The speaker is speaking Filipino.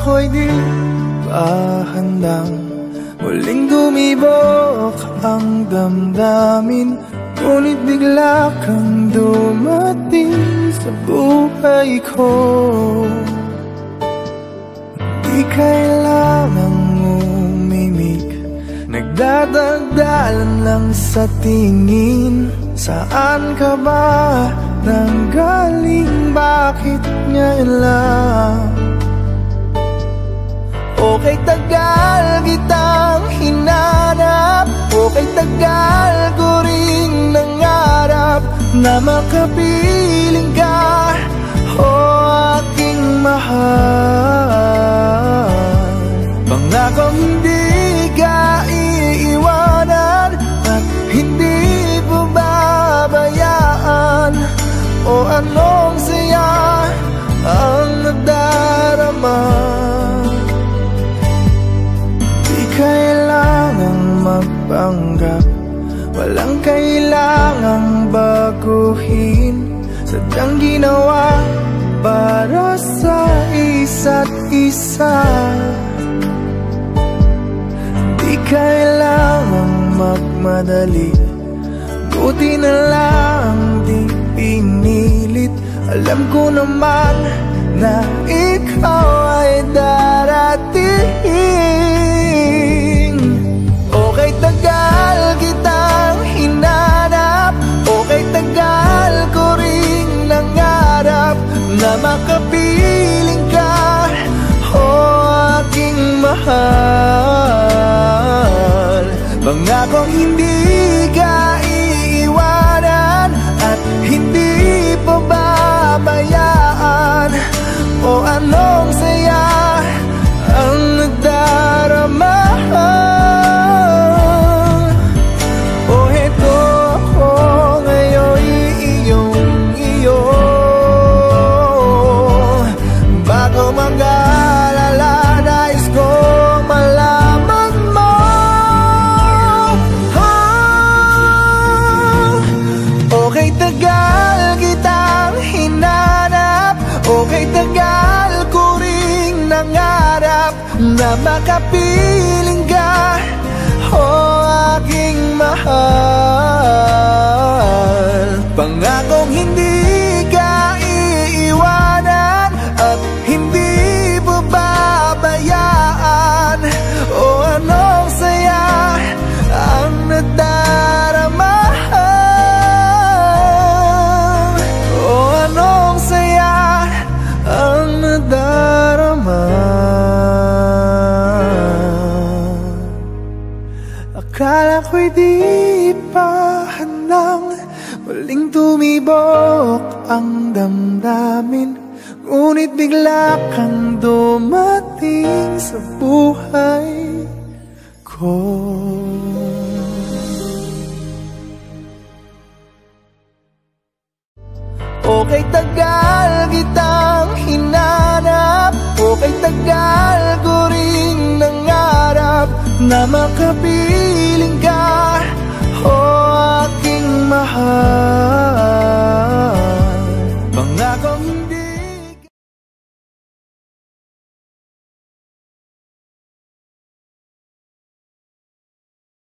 ako'y di pa handang muling dumibok ang damdamin. Ngunit bigla kang dumating sa buhay ko. Di kailangang umimik, nagdadagdalan lang sa tingin. Saan ka ba nanggaling? Bakit ngayon lang? Okay, tagal kitang hinanap. Okay, tagal ko ring nangarap na makapiling ka, o aking mahal. Pangakong hindi ka iiwanan at hindi babayaan. O anong saya ang nadarama. Kailangang magpanggap, walang kailangang baguhin. Sadyang ginawa para sa isa't isa. Di kailangang magmadali, buti na lang di pinilit. Alam ko naman na ikaw ay darating. Okay, tagal kitang hinanap. Okay, tagal ko ring nangarap na makapiling ka, o aking mahal. Pangakong hindi ka iiwanan at hindi pababayaan. O anong saya ang nadarama. O heto ako ngayon, iyong-iyo. Bago mag-alala, nais kong malaman mo. Okay, tagal kitang hinanap. Okay, tagal ko ring nangarap na makapiling ka, o aking mahal. Pangakong hindi ka iiwanan at hindi babayaan. O anong saya ang nadarama. O anong saya ang nadarama. Akala ko'y di pa handang muling tumibok ang damdamin. Ngunit bigla kang dumating sa buhay ko. Okay, tagal kitang hinanap. Okay, tagal ko ring nangarap na makapiling ka, o aking mahal. Pangakong